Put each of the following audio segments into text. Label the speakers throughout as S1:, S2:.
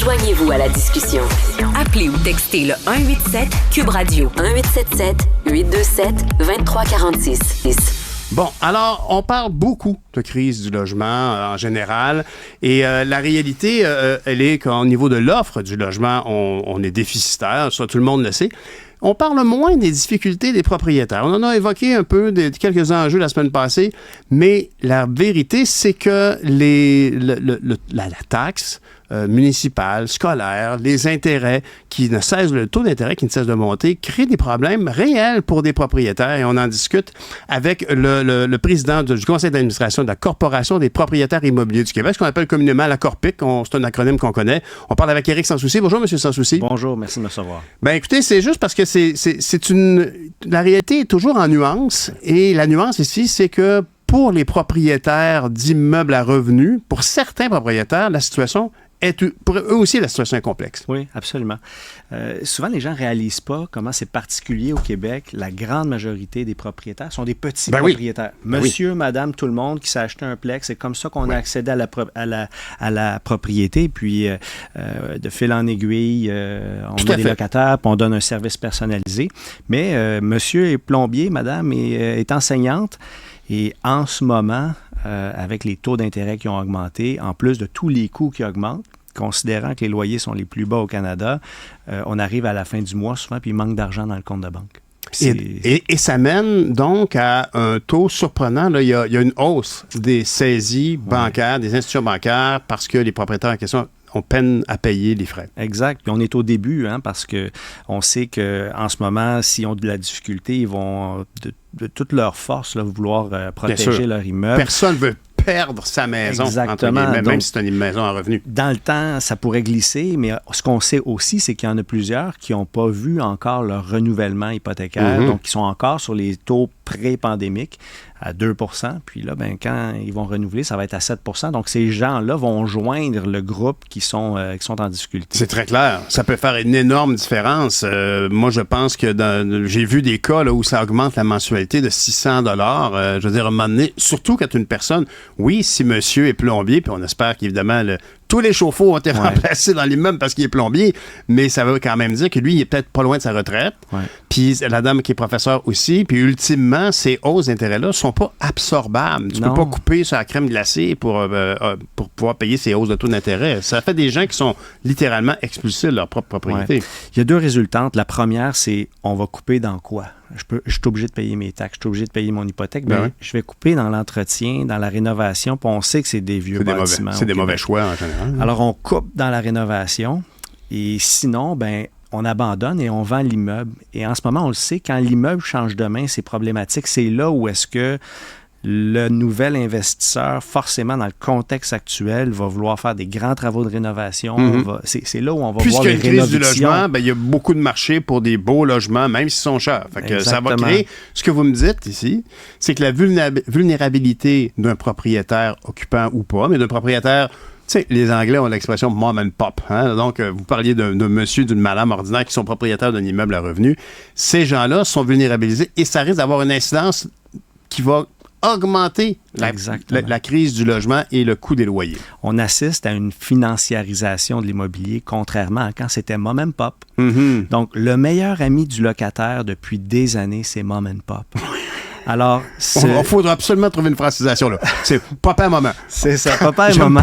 S1: Joignez-vous à la discussion. Appelez ou textez le 187 Cube Radio 1877 827 2346.
S2: Bon, alors, on parle beaucoup de crise du logement en général et la réalité, elle est qu'au niveau de l'offre du logement, on est déficitaire, ça tout le monde le sait. On parle moins des difficultés des propriétaires. On en a évoqué un peu quelques enjeux la semaine passée, mais la vérité, c'est que la taxe municipale, scolaire, les intérêts le taux d'intérêt qui ne cesse de monter, crée des problèmes réels pour des propriétaires. Et on en discute avec le président du conseil d'administration de la Corporation des propriétaires immobiliers du Québec, ce qu'on appelle communément la Corpic. C'est un acronyme qu'on connaît. On parle avec Éric Sansouci. Bonjour, M. Sansouci.
S3: Bonjour, merci de me recevoir.
S2: Ben écoutez, c'est juste parce que la réalité est toujours en nuance. Et la nuance ici, c'est que pour les propriétaires d'immeubles à revenus, pour certains propriétaires, la situation pour eux aussi, la situation est complexe.
S3: Oui, absolument. Souvent, les gens ne réalisent pas comment c'est particulier au Québec. La grande majorité des propriétaires sont des petits propriétaires.
S2: Oui.
S3: Monsieur, madame, tout le monde qui s'est acheté un plex, c'est comme ça qu'on a accédé à la propriété. Puis, de fil en aiguille, on a des locataires, puis on donne un service personnalisé. Mais monsieur est plombier, madame est enseignante. Et en ce moment, avec les taux d'intérêt qui ont augmenté, en plus de tous les coûts qui augmentent, considérant que les loyers sont les plus bas au Canada, on arrive à la fin du mois souvent, puis il manque d'argent dans le compte de banque.
S2: Et ça mène donc à un taux surprenant. Là, il y a une hausse des saisies bancaires, des institutions bancaires, parce que les propriétaires en question on peine à payer les frais.
S3: Exact. Puis on est au début, parce qu'on sait qu'en ce moment, s'ils ont de la difficulté, ils vont de toute leur force vouloir protéger leur immeuble.
S2: Personne ne veut perdre sa maison,
S3: exactement,
S2: même si c'est une maison en revenu.
S3: Dans le temps, ça pourrait glisser, mais ce qu'on sait aussi, c'est qu'il y en a plusieurs qui n'ont pas vu encore leur renouvellement hypothécaire, donc qui sont encore sur les taux pré-pandémiques à 2 %. Puis là, quand ils vont renouveler, ça va être à 7 %. Donc, ces gens-là vont joindre le groupe qui sont en difficulté.
S2: C'est très clair. Ça peut faire une énorme différence. Moi, je pense que j'ai vu des cas là, où ça augmente la mensualité de 600 $. Je veux dire, à un moment donné, surtout quand une personne, oui, si monsieur est plombier, puis on espère qu'évidemment, tous les chauffe-eau ont été remplacés dans l'immeuble parce qu'il est plombier, mais ça veut quand même dire que lui, il est peut-être pas loin de sa retraite. Puis la dame qui est professeure aussi. Puis ultimement, ces hausses d'intérêt-là ne sont pas absorbables. Tu ne peux pas couper sur la crème glacée pour pouvoir payer ces hausses de taux d'intérêt. Ça fait des gens qui sont littéralement expulsés de leur propre propriété.
S3: Il y a deux résultantes. La première, c'est on va couper dans quoi? Je suis obligé de payer mes taxes, je suis obligé de payer mon hypothèque. Je vais couper dans l'entretien, dans la rénovation, puis on sait que c'est des vieux bâtiments.
S2: C'est des mauvais choix en général.
S3: Alors, on coupe dans la rénovation et sinon, on abandonne et on vend l'immeuble. Et en ce moment, on le sait, quand l'immeuble change de main, c'est problématique. C'est là où est-ce que le nouvel investisseur, forcément, dans le contexte actuel, va vouloir faire des grands travaux de rénovation. C'est là où on va voir les rénovations.
S2: Puisqu'il y a une crise du logement, il y a beaucoup de marchés pour des beaux logements, même s'ils sont chers. Fait que ça va créer... Ce que vous me dites ici, c'est que la vulnérabilité d'un propriétaire occupant ou pas, mais d'un propriétaire... Tu sais, les Anglais ont l'expression « mom and pop ». Donc, vous parliez d'un monsieur, d'une madame ordinaire qui sont propriétaires d'un immeuble à revenus. Ces gens-là sont vulnérabilisés et ça risque d'avoir une incidence qui va augmenter la crise du logement et le coût des loyers.
S3: On assiste à une financiarisation de l'immobilier, contrairement à quand c'était mom and pop. Donc, le meilleur ami du locataire depuis des années, c'est mom and pop. Alors,
S2: il faudra absolument trouver une francisation là. C'est papa maman.
S3: C'est ça, papa et maman.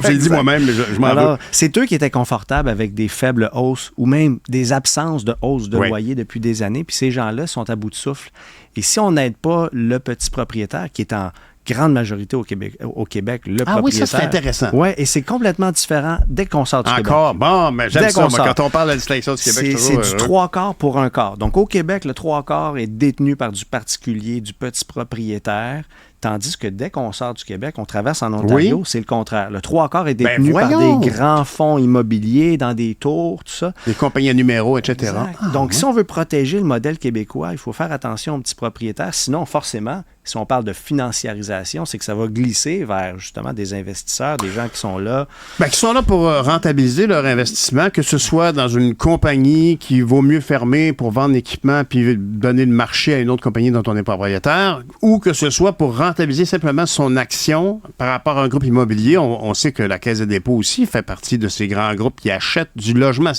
S2: J'ai dit moi-même, mais je m'en veux.
S3: C'est eux qui étaient confortables avec des faibles hausses ou même des absences de hausse de loyer depuis des années. Puis ces gens-là sont à bout de souffle. Et si on n'aide pas le petit propriétaire qui est en grande majorité au Québec, le propriétaire.
S2: Oui, ça, c'est intéressant.
S3: Oui, et c'est complètement différent dès qu'on sort du Québec.
S2: Encore? Bon, mais j'aime ça. Quand on parle de la distinction du Québec,
S3: c'est du 3/4 pour 1/4. Donc, au Québec, le 3/4 est détenu par du particulier, du petit propriétaire, tandis que dès qu'on sort du Québec, on traverse en Ontario, c'est le contraire. Le 3/4 est détenu par des grands fonds immobiliers, dans des tours, tout ça.
S2: Des compagnies à numéros, etc.
S3: Donc, si on veut protéger le modèle québécois, il faut faire attention aux petits propriétaires. Sinon, forcément, si on parle de financiarisation, c'est que ça va glisser vers, justement, des investisseurs, des gens qui sont là.
S2: Qui sont là pour rentabiliser leur investissement, que ce soit dans une compagnie qui vaut mieux fermer pour vendre l'équipement puis donner le marché à une autre compagnie dont on est propriétaire, ou que ce soit pour rentabiliser rentabiliser simplement son action par rapport à un groupe immobilier. On sait que la Caisse de dépôt aussi fait partie de ces grands groupes qui achètent du logement.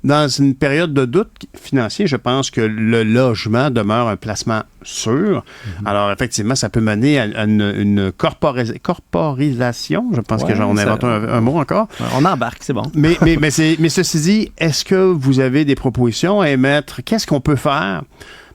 S2: Dans une période de doute financier, je pense que le logement demeure un placement sûr. Alors, effectivement, ça peut mener à une corporisation. Je pense que on invente un mot encore.
S3: On embarque, c'est bon.
S2: Mais ceci dit, est-ce que vous avez des propositions à émettre? Qu'est-ce qu'on peut faire?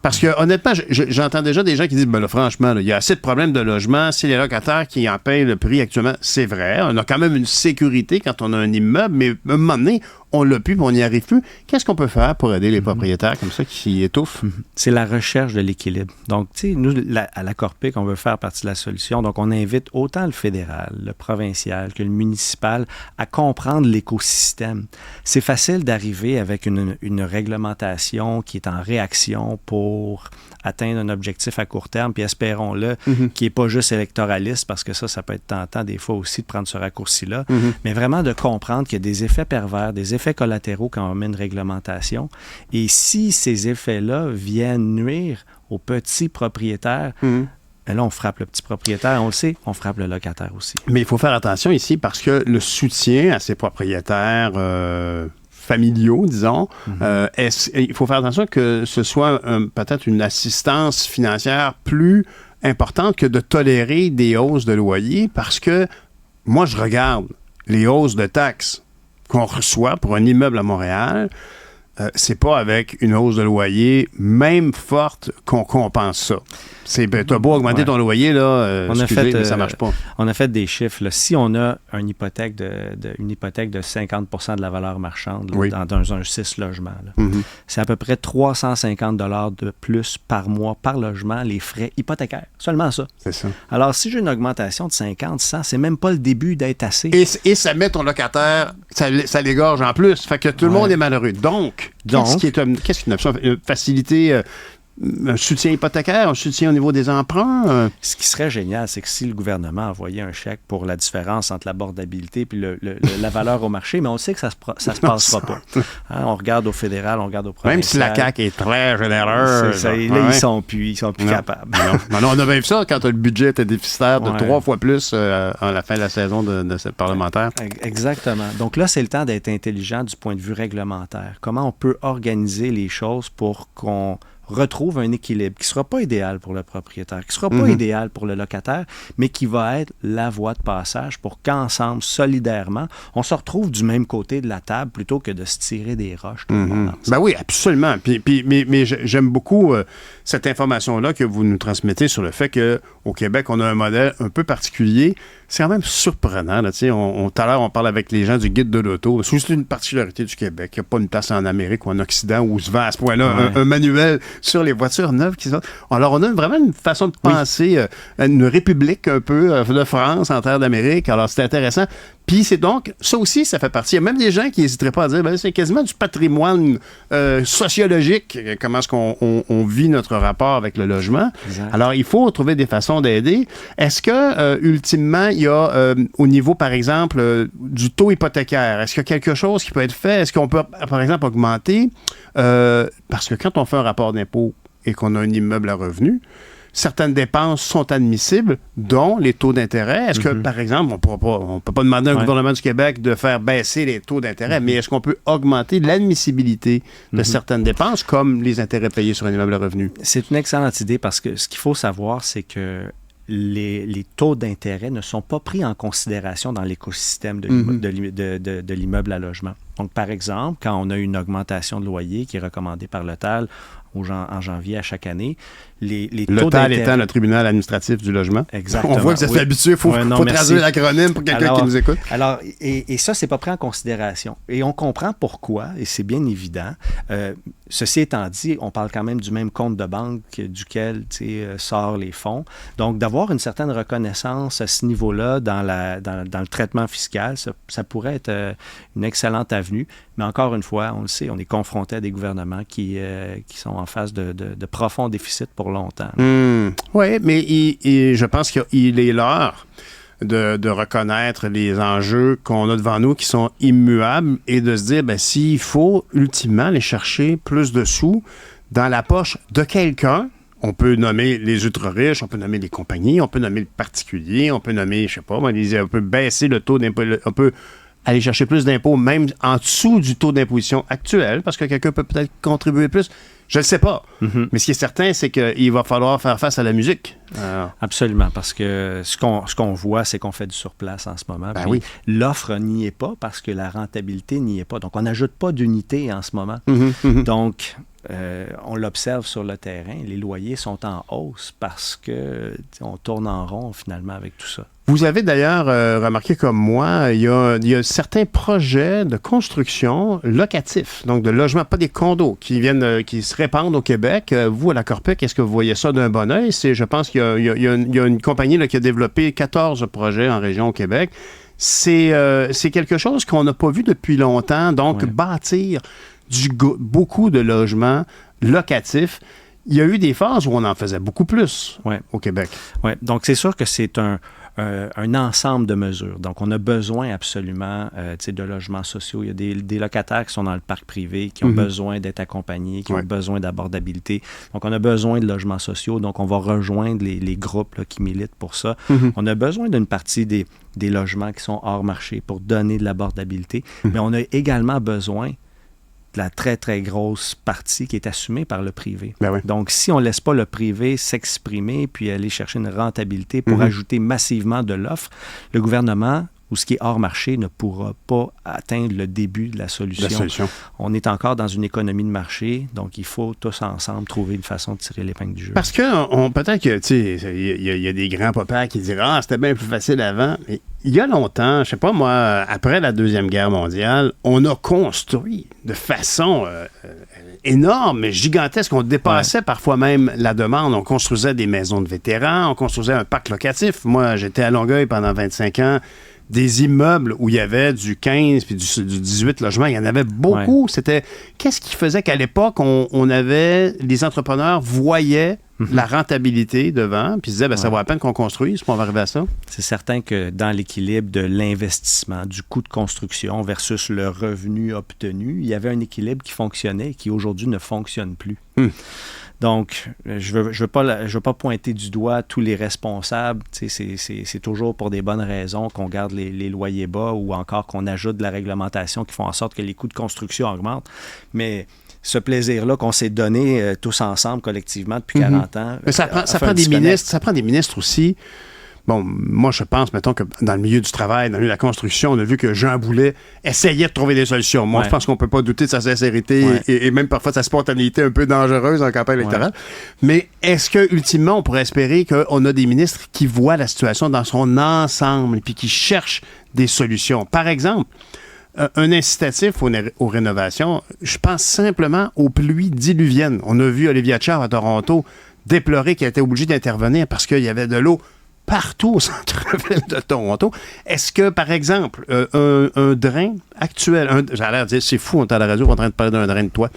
S2: Parce que, honnêtement, j'entends déjà des gens qui disent, ben là, franchement, il y a assez de problèmes de logement. C'est les locataires qui en payent le prix actuellement. C'est vrai. On a quand même une sécurité quand on a un immeuble, mais à un moment donné, on l'a plus, puis on n'y arrive plus. Qu'est-ce qu'on peut faire pour aider les propriétaires comme ça qui étouffent?
S3: C'est la recherche de l'équilibre. Donc, tu sais, nous, à la Corpic, on veut faire partie de la solution. Donc, on invite autant le fédéral, le provincial que le municipal à comprendre l'écosystème. C'est facile d'arriver avec une réglementation qui est en réaction pour atteindre un objectif à court terme, puis espérons-le, qui n'est pas juste électoraliste, parce que ça peut être tentant des fois aussi de prendre ce raccourci-là, mais vraiment de comprendre qu'il y a des effets pervers, des effets collatéraux quand on met une réglementation. Et si ces effets-là viennent nuire aux petits propriétaires, là, on frappe le petit propriétaire, on le sait, on frappe le locataire aussi.
S2: Mais il faut faire attention ici parce que le soutien à ces propriétaires familiaux, disons, il faut faire attention que ce soit peut-être une assistance financière plus importante que de tolérer des hausses de loyer parce que moi, je regarde les hausses de taxes qu'on reçoit pour un immeuble à Montréal, c'est pas avec une hausse de loyer, même forte, qu'on compense ça. T'as beau augmenter ton loyer, là, mais ça marche pas.
S3: On a fait des chiffres. Là. Si on a une hypothèque de 50 % de la valeur marchande là, dans un 6 logements, c'est à peu près 350 $ de plus par mois, par logement, les frais hypothécaires. Seulement ça.
S2: C'est ça.
S3: Alors, si j'ai une augmentation de 50, 100, c'est même pas le début d'être assez.
S2: Et ça met ton locataire, ça l'égorge en plus. Fait que tout le monde est malheureux. Donc, qu'est-ce qu'une option? Faciliter un soutien hypothécaire, un soutien au niveau des emprunts?
S3: Ce qui serait génial, c'est que si le gouvernement envoyait un chèque pour la différence entre l'abordabilité et la valeur au marché, mais on sait que ça se passera pas. Hein, on regarde au fédéral, on regarde au provincial.
S2: Même si la CAQ est très généreuse.
S3: Ils sont plus capables.
S2: Non, on a même vu ça quand le budget était déficitaire de 3 fois plus à la fin de la saison de cette parlementaire.
S3: Exactement. Donc là, c'est le temps d'être intelligent du point de vue réglementaire. Comment on peut organiser les choses pour qu'on retrouve un équilibre qui ne sera pas idéal pour le propriétaire, qui ne sera pas idéal pour le locataire, mais qui va être la voie de passage pour qu'ensemble, solidairement, on se retrouve du même côté de la table plutôt que de se tirer des roches.
S2: Ben oui, absolument. Mais j'aime beaucoup cette information-là que vous nous transmettez sur le fait qu'au Québec, on a un modèle un peu particulier. C'est quand même surprenant. Là, tout à l'heure, on parle avec les gens du guide de l'auto. C'est une particularité du Québec. Il n'y a pas une place en Amérique ou en Occident où se vend à ce point-là un manuel sur les voitures neuves qui sont. Alors, on a vraiment une façon de penser une république un peu de France en terre d'Amérique. Alors, c'est intéressant. Puis c'est donc, ça aussi, ça fait partie. Il y a même des gens qui n'hésiteraient pas à dire, c'est quasiment du patrimoine sociologique, comment est-ce qu'on vit notre rapport avec le logement. Exact. Alors, il faut trouver des façons d'aider. Est-ce que, ultimement, il y a, au niveau, par exemple, du taux hypothécaire, est-ce qu'il y a quelque chose qui peut être fait? Est-ce qu'on peut, par exemple, augmenter? Parce que quand on fait un rapport d'impôt et qu'on a un immeuble à revenu, certaines dépenses sont admissibles, dont les taux d'intérêt. Est-ce que, par exemple, on ne peut pas demander au gouvernement du Québec de faire baisser les taux d'intérêt, mais est-ce qu'on peut augmenter l'admissibilité de certaines dépenses, comme les intérêts payés sur un immeuble à revenu?
S3: C'est une excellente idée parce que ce qu'il faut savoir, c'est que les taux d'intérêt ne sont pas pris en considération dans l'écosystème de l'immeuble à logement. Donc, par exemple, quand on a une augmentation de loyer qui est recommandée par le TAL en janvier à chaque année, les taux
S2: TAL étant le tribunal administratif du logement.
S3: Exactement.
S2: On voit que vous êtes habitué, il faut traduire l'acronyme pour quelqu'un qui nous écoute.
S3: Alors, et ça, c'est pas pris en considération. Et on comprend pourquoi, et c'est bien évident. Ceci étant dit, on parle quand même du même compte de banque duquel sort les fonds. Donc, d'avoir une certaine reconnaissance à ce niveau-là dans le traitement fiscal, ça pourrait être une excellente avenue. Mais encore une fois, on le sait, on est confronté à des gouvernements qui sont en face de profonds déficits pour longtemps.
S2: Oui, mais je pense qu'il est l'heure de reconnaître les enjeux qu'on a devant nous qui sont immuables et de se dire, s'il faut ultimement aller chercher plus de sous dans la poche de quelqu'un, On peut nommer les ultra-riches, on peut nommer les compagnies, on peut nommer le particulier, on peut nommer, je sais pas, on peut baisser le taux d'impôt, on peut aller chercher plus d'impôts, même en dessous du taux d'imposition actuel, parce que quelqu'un peut peut-être contribuer plus. Je ne sais pas. Mm-hmm. Mais ce qui est certain, c'est qu'il va falloir faire face à la musique.
S3: Absolument, parce que ce qu'on voit, c'est qu'on fait du surplace en ce moment.
S2: Ben oui.
S3: L'offre n'y est pas parce que la rentabilité n'y est pas. Donc, on n'ajoute pas d'unités en ce moment. Donc, on l'observe sur le terrain. Les loyers sont en hausse parce qu'on tourne en rond finalement avec tout ça.
S2: Vous avez d'ailleurs remarqué comme moi, il y a certains projets de construction locatifs, donc de logements, pas des condos, qui se répandent au Québec. Vous, à la Corpec, est-ce que vous voyez ça d'un bon œil? Je pense qu'il y a une compagnie là, qui a développé 14 projets en région au Québec. C'est quelque chose qu'on n'a pas vu depuis longtemps, donc bâtir beaucoup de logements locatifs. Il y a eu des phases où on en faisait beaucoup plus au Québec.
S3: Oui, donc c'est sûr que c'est un ensemble de mesures. Donc, on a besoin absolument de logements sociaux. Il y a des locataires qui sont dans le parc privé, qui ont besoin d'être accompagnés, qui ont besoin d'abordabilité. Donc, on a besoin de logements sociaux. Donc, on va rejoindre les groupes là, qui militent pour ça. On a besoin d'une partie des logements qui sont hors marché pour donner de l'abordabilité. Mais on a également besoin de la très, très grosse partie qui est assumée par le privé.
S2: Ben oui.
S3: Donc, si on ne laisse pas le privé s'exprimer puis aller chercher une rentabilité pour ajouter massivement de l'offre, le gouvernement ou ce qui est hors marché ne pourra pas atteindre le début de la solution. On est encore dans une économie de marché, donc il faut tous ensemble trouver une façon de tirer l'épingle du jeu.
S2: Parce que peut-être que, tu sais, il y a des grands papas qui diront « Ah, c'était bien plus facile avant », mais il y a longtemps, je sais pas moi, après la Deuxième Guerre mondiale, on a construit de façon énorme, mais gigantesque. On dépassait parfois même la demande. On construisait des maisons de vétérans, on construisait un parc locatif. Moi, j'étais à Longueuil pendant 25 ans. Des immeubles où il y avait du 15 puis du 18 logements, il y en avait beaucoup. C'était qu'est-ce qui faisait qu'à l'époque, on avait, les entrepreneurs voyaient la rentabilité devant, puis ils disaient, ça vaut la peine qu'on construise, puis on va arriver à ça.
S3: C'est certain que dans l'équilibre de l'investissement, du coût de construction versus le revenu obtenu, il y avait un équilibre qui fonctionnait et qui aujourd'hui ne fonctionne plus. Donc, je veux pas pointer du doigt tous les responsables. C'est toujours pour des bonnes raisons qu'on garde les loyers bas ou encore qu'on ajoute de la réglementation qui font en sorte que les coûts de construction augmentent. Mais ce plaisir-là qu'on s'est donné tous ensemble, collectivement, depuis 40 ans...
S2: Mais ça prend des ministres. Ça prend des ministres aussi. Bon, moi, je pense, mettons, que dans le milieu du travail, dans le milieu de la construction, on a vu que Jean Boulet essayait de trouver des solutions. Moi, je pense qu'on ne peut pas douter de sa sincérité et même parfois de sa spontanéité un peu dangereuse en campagne électorale. Mais est-ce que ultimement, on pourrait espérer qu'on a des ministres qui voient la situation dans son ensemble et puis qui cherchent des solutions? Par exemple, un incitatif aux rénovations, je pense simplement aux pluies diluviennes. On a vu Olivia Chow à Toronto déplorer qu'elle était obligée d'intervenir parce qu'il y avait de l'eau partout au centre-ville de Toronto. Est-ce que, par exemple, un drain actuel, j'ai l'air de dire, c'est fou, on est à la radio, on est en train de parler d'un drain de toit.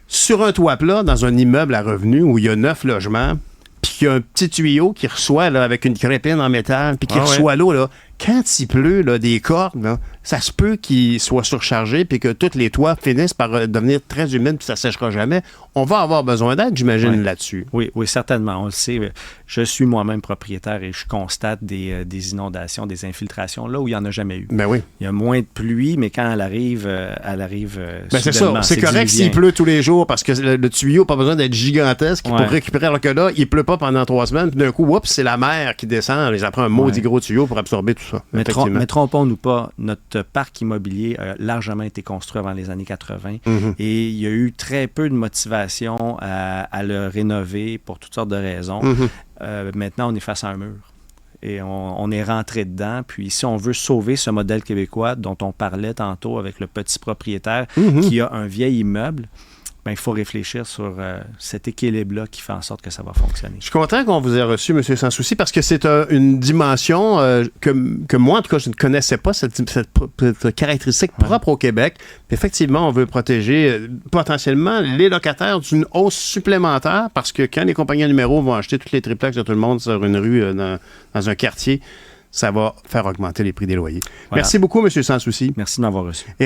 S2: Sur un toit plat, dans un immeuble à revenus où il y a 9 logements, puis qu'il y a un petit tuyau qui reçoit là, avec une crépine en métal, puis qui reçoit l'eau, là, quand il pleut, là, des cordes, là, ça se peut qu'il soit surchargé puis que tous les toits finissent par devenir très humides puis ça ne séchera jamais. On va avoir besoin d'aide, j'imagine, là-dessus.
S3: Oui, certainement. On le sait. Je suis moi-même propriétaire et je constate des inondations, des infiltrations là où il n'y en a jamais eu.
S2: Ben oui.
S3: Il y a moins de pluie, mais quand elle arrive
S2: c'est ça. C'est correct s'il pleut tous les jours parce que le tuyau n'a pas besoin d'être gigantesque pour récupérer. Alors que là, il ne pleut pas pendant 3 semaines. Puis d'un coup, c'est la mer qui descend. Ils apprennent un maudit gros tuyau pour absorber tout ça.
S3: Mais trompons-nous pas, notre parc immobilier a largement été construit avant les années 80 et il y a eu très peu de motivation à le rénover pour toutes sortes de raisons. Maintenant, on est face à un mur et on est rentré dedans. Puis si on veut sauver ce modèle québécois dont on parlait tantôt avec le petit propriétaire qui a un vieil immeuble, il faut réfléchir sur cet équilibre-là qui fait en sorte que ça va fonctionner.
S2: Je suis content qu'on vous ait reçu, M. Sanssouci, parce que c'est une dimension que moi, en tout cas, je ne connaissais pas, cette caractéristique propre au Québec. Puis effectivement, on veut protéger potentiellement les locataires d'une hausse supplémentaire parce que quand les compagnies numéros vont acheter toutes les triplex de tout le monde sur une rue dans un quartier, ça va faire augmenter les prix des loyers. Voilà. Merci beaucoup, M. Sanssouci.
S3: Merci de m'avoir reçu.